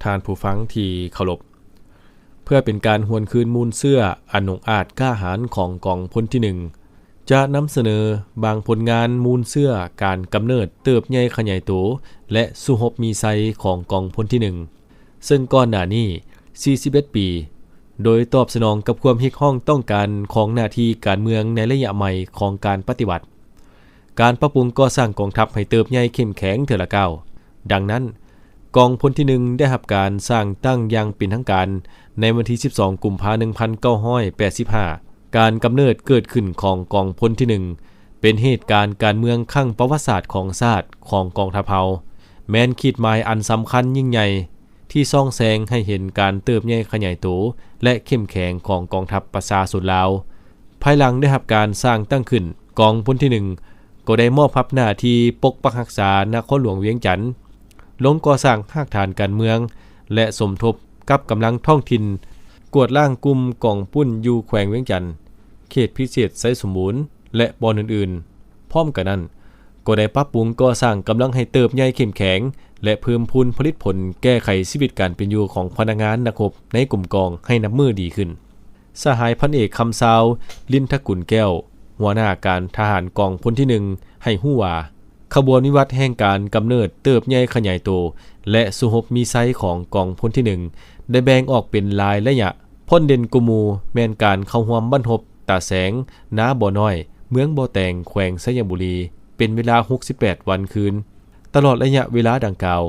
ทานผู้ฟังที่เคารพเพื่อเป็นการหวนคืนมูลเสื้ออันองอาจกล้าหาญของกองพลที่1จะนำเสนอบางผลงานมูลเสื้อการกำเนิดเติบใหญ่ขยายโตและสุหบมีไซของกองพลที่1ซึ่งก่อนหน้านี้41ปีโดยตอบสนองกับความเรียกร้องต้องการของหน้าที่การเมืองในระยะใหม่ของการปฏิวัติการปรับปรุงก่อสร้างกองทัพให้เติบใหญ่เข้มแข็งเทื่อละก้าวดังนั้นกองพลที่1ได้รับการสร้างตั้งอย่างเป็นทางการในวันที่12กุมภาพันธ์1985การกำเนิดเกิดขึ้นของกองพลที่1เป็นเหตุการณ์การเมืองครั้งประวัติศาสตร์ของชาติของกองทัพเฮาแม้นขีดหมายอันสำคัญยิ่งใหญ่ที่ส่องแสงให้เห็นการเติบใหญ่ขยายโตและเข้มแข็งของกองทัพประชาชนลาวภายหลังได้รับการสร้างตั้งขึ้นกองพลที่1ก็ได้มอบหน้าที่ปกปักรักษานครหลวงเวียงจันทน์ลงก่อสร้างรากฐานการเมืองและสมทบกับกำลังท้องถิ่นกวดล้างกลุ่มกองปุ้นอยู่แขวงเวียงจันทน์เขตพิเศษไสสมบูรณ์และบ่อนอื่นๆพร้อมกันนั้นก็ได้ปรับปรุงก่อสร้างกำลังให้เติบใหญ่เข้มแข็งและเพิ่มพูนผลิตผลแก้ไขชีวิตการเป็นอยู่ของพนักงานนักรบในกลุ่มกองให้นับมือดีขึ้นสหายพันเอกคำซาวลินทกุลแก้วหัวหน้าการทหารกองพลที่1ให้ฮู้ว่าขบวนวิวัฒน์แห่งการกำเนิดเติบใหญ่ขยายโตและสุหบมีไซของกองพลที่1ได้แบ่งออกเป็นรายระยะพ้นเด่นกุมูแม่นการเข้าร่วมบรรทบตาแสงนาบ่อน้อยเมืองบ่อแตงแขวงไสยบุรีเป็นเวลา68วันคืนตลอดระยะเวลาดังกล่าว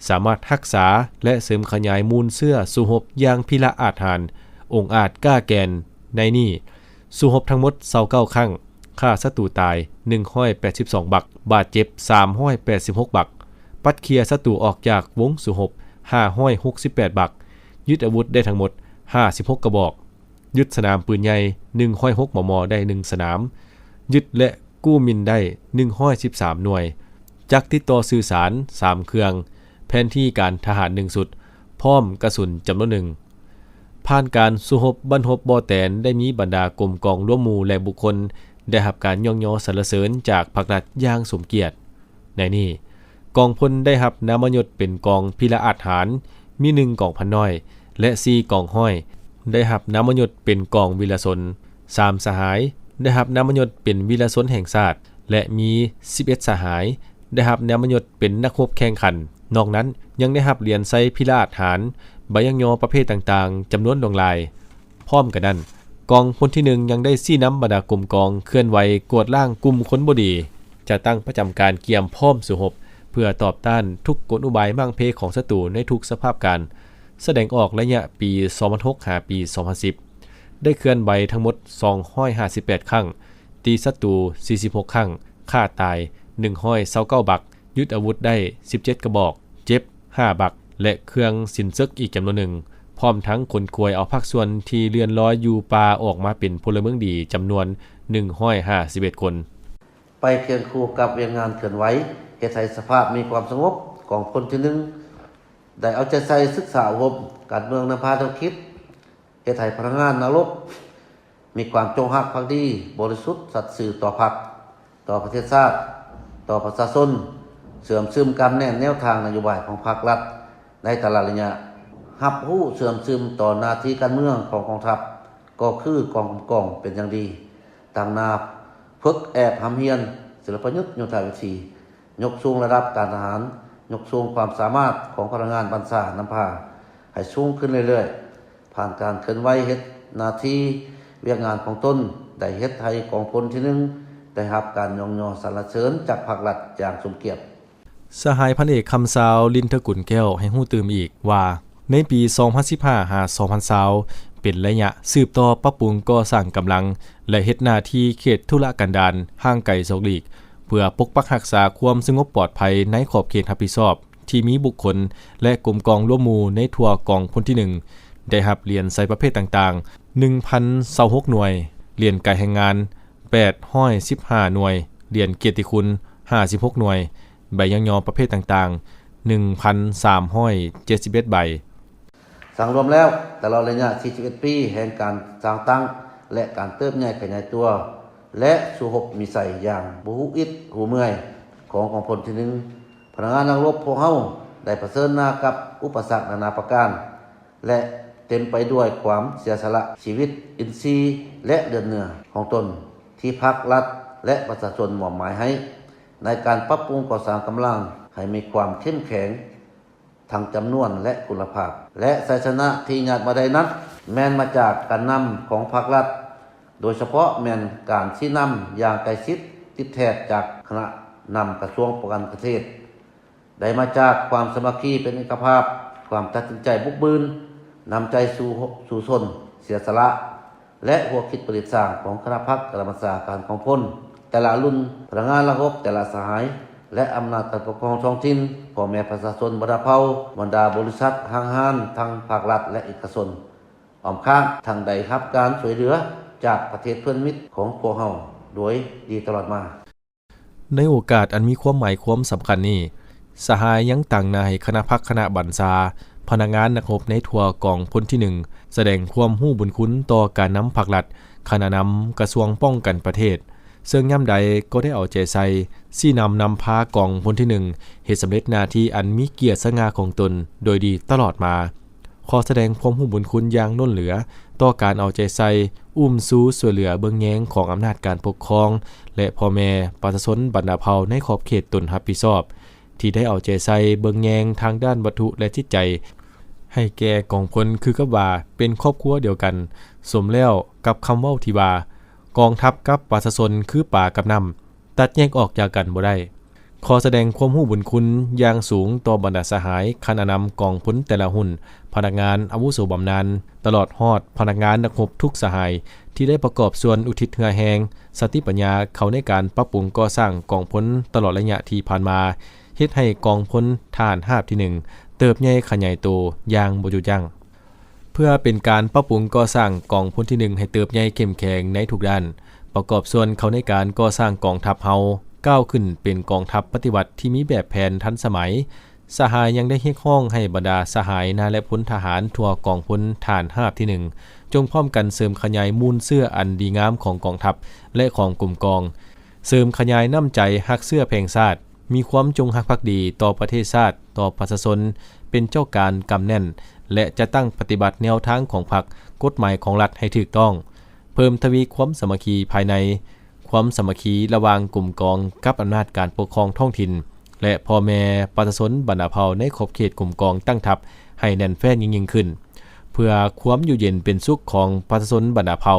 สามารถรักษาและเสริมขยายมูลเสื้อสุหบอย่างพิละอาจหารองค์อาจกล้าแกนในนี้สุหบทั้งหมด29ครั้งฆ่าศัตรูตาย182บักบาดเจ็บ386บักปัดเคลียร์ศัตรูออกจากวงสุหบ568บักยึดอาวุธได้ทั้งหมด56กระบอกยึดสนามปืนใหญ่106มมได้1สนามยึดและกู้มินได้113หน่วยจักรติดต่อสื่อสาร3เครื่องแผนที่การทหาร1สุดพร้อมกระสุนจำนวน1ผ่านการสุหบบรรทบบ่อแตนได้มีบรรดากรมกองร่วมหมู่และบุคคลได้รับการย่องย่อสรรเสริญจากภาครัฐอย่างสมเกียรติในนี้กองพลได้รับนามยศเป็นกองพิละอาจหารมี1กองพันน้อยและ4กองห้อยได้รับนามยศเป็นกองวีรชน3สหายได้รับนามยศเป็นวีรชนแห่งชาติและมี11สหายได้รับนามยศเป็นนักรบแข่งขันนอกนั้นยังได้รับเหรียญไซพิละอาจหารใบย่องย่อประเภทต่างๆจำนวนหลงหลายพร้อมกันนั้นกองพลที่1ยังได้ซี้น้ำบรรดากลุ่มกองเคลื่อนไหวกวดล้างกลุ่มคนบ่ดีจะตั้งประจำการเกียมพร้อมสุหบเพื่อตอบต้านทุกกลอุบายมั่งเพของศัตรูในทุกสภาพการแสดงออกระยะปี2006หาปี2010ได้เคลื่อนไหวทั้งหมด258ครั้งตีศัตรู46ครั้งฆ่าตาย129บักยึดอาวุธได้17กระบอกเจ็บ5บักและเครื่องสินซึกอีกจำนวนหนึ่งพร้อมทั้งขนควยเอาภาคส่วนที่เลื่อนลอยอยู่ป่าออกมาเป็นพลเมืองดีจำนวน151คนไปเคียงคู่กับเวียงงานเคลื่อนไหวเฮ็ดให้สภาพมีความสงบของคนที่1ได้เอาใจใส่ศึกษาอบรมการเมืองนำพาแนวคิดเฮ็ดให้พนักงานนรบมีความจงรักภักดีบริสุทธิ์สัตย์ซื่อต่อพรรคต่อประเทศชาติต่อประชาชนเสื่อมซึมกันแน่นแนวทางนโยบายของพรรครัฐในแต่ละระยะรับรู้เสื่อมซึมต่อหน้าที่การเมืองของกองทัพก็คือกองเป็นอย่างดีต่างนาฝึกแอบหำเฮียนศิลปยุทธ์โยธาวิธียกสูงระดับการทหารยกสูงความสามารถของพลังงานบรรษานำพาให้สูงขึ้นเรื่อยๆผ่านการเคลื่อนไหวเฮ็ดหน้าที่เวียกงานของตนได้เฮ็ดให้กองพลที่1ได้รับการยกย่องสรรเสริญจากภาครัฐอย่างสมเกียรติสหายพันเอกคำซาวลินทกุลแก้วให้ฮู้ตื่มอีกว่าในปี2015หา2020เป็นระยะสืบต่อปรับปรุงก่อสร้างกำลังและเฮ็ดหน้าที่เขตธุรกันดารห่างไกลโศกหลีกเพื่อปกปักรักษาความสงบปลอดภัยในขอบเขตรับผิดชอบที่มีบุคคลและกลุ่มกองร่วมหมู่ในทั่วกองพลที่1ได้รับเหรียญใส่ประเภทต่างๆ 1,026 หน่วยเหรียญไก่แห่งงาน815หน่วยเหรียญเกียรติคุณ56หน่วยใบย่องย่อประเภทต่างๆ 1,371 ใบสั่งรวมแล้วตลอดระยะ41ปีแห่งการสร้างตั้งและการเติบใหญ่ขยายตัวและสุหบมีใส่อย่างบ่ฮู้อิดหูเมื่อยของกองพลที่1พนักงานนักรบพวกเฮา ได้เผชิญหน้ากับอุปสรรคนานาประการและเต็มไปด้วยความเสียสละชีวิตอินทรีย์และเลือดเนื้อของตนที่ภาครัฐและประชาชนมอบหมายให้ในการปรับปรุงก่อสร้างกำลังให้มีความเข้มแข็งทางจำนวนและคุณภาพและชัยชนะที่ญาติมาได้นั้นแม้นมาจากการนำของภาครัฐโดยเฉพาะแม่นการชี้นำอย่างใกล้ชิดติดแทบจากคณะนำกระทรวงประกันประเทศได้มาจากความสามัคคีเป็นเอกภาพความตัดสินใจบุกบืนนำใจสู่ชนเสียสละและหัวคิดประดิษฐ์สร้างของคณะพรรคกรรมการของพลแต่ละรุ่นพนักงานระบบแต่ละสหายและอำนาจการปกครองท้องถิ่นพ่อแม่ประชาชนบรรดาเผ่าบรรดาบริษัทห้างห้านทั้งภาครัฐและเอกชนอ้อมข้างทางใดรับการช่วยเหลือจากประเทศเพื่อนมิตรของพวกเฮาโดยดีตลอดมาในโอกาสอันมีความหมายความสำคัญนี้สหายยังตั้งนายคณะพรรคคณะบัญชาพนักงานนักรบในทั่วกองพลที่1แสดงความรู้บุญคุณต่อการนำภาครัฐคณะนำกระทรวงป้องกันประเทศซึ่งย่ำใดก็ได้เอาใจใส่ชี้นำพากองพลที่1เฮ็ดสำเร็จหน้าที่อันมีเกียรติสง่าของตนโดยดีตลอดมาขอแสดงความรู้บุญคุณอย่างล้นเหลือต่อการเอาใจใส่อุ้มสู้ช่วยเหลือเบื้องแย้งของอำนาจการปกครองและพ่อแม่ประชาชนบรรดาเผ่าในขอบเขตตนรับผิดชอบที่ได้เอาใจใส่เบื้องแย้งทางด้านวัตถุและจิตใจให้แก่กองพลคือกับว่าเป็นครอบครัวเดียวกันสมแล้วกับคำเว้าที่ว่ากองทัพกับประชาชนคือป่ากับน้ำตัดแยกออกจากกันบ่ได้ขอแสดงความรู้บุญคุณอย่างสูงต่อบรรดาสหายคณะนำกองพลแต่ละหุ่นพนักงานอาวุโสบำนาญตลอดฮอดพนักงานนักรบทุกสหายที่ได้ประกอบส่วนอุทิศเหือแหงสติปัญญาเขาในการปรับปรุงก่อสร้างกองพลตลอดระยะที่ผ่านมาเฮ็ดให้กองพลทหารราบที่1เติบใหญ่ขยายโตอย่างบ่หยุดยั้งเพื่อเป็นการปรับปรุงก่อสร้างกองพลที่1ให้เติบใหญ่เข้มแข็งในทุกด้านประกอบส่วนเขาในการก่อสร้างกองทัพเฮาก้าวขึ้นเป็นกองทัพปฏิวัติที่มีแบบแผนทันสมัยสหายยังได้เรียกร้องให้บรรดาสหายนาและพลทหารทั่วกองพลทหารราบที่1จงพร้อมกันเสริมขยายมูลเสื้ออันดีงามของกองทัพและของกลุ่มกองเสริมขยายน้ำใจฮักเสื้อแพงชาติมีความจงรักภักดีต่อประเทศชาติต่อประชาชนเป็นเจ้าการกำแน่นและจะตั้งปฏิบัติแนวทางของพรรคกฎหมายของรัฐให้ถูกต้องเพิ่มทวีความสามัคคีภายในความสามัคคีระหว่างกลุ่มกองกับอำนาจการปกครองท้องถิ่นและพ่อแม่ประชาชนบรรดาเผ่าในขอบเขตกลุ่มกองตั้งทัพให้แน่นแฟ้นยิ่งขึ้นเพื่อความอยู่เย็นเป็นสุขของประชาชนบรรดาเผ่า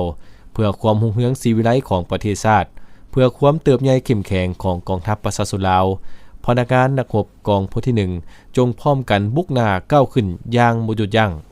เพื่อความรุ่งเรืองศรีวิไลของประเทศชาติเพื่อความเติบใหญ่เข้มแข็งของกองทัพประชาชนลาวพนักงานนักรบกองพลที่1จงพร้อมกันบุกหน้าก้าวขึ้นอย่างบ่หยุดยั้ง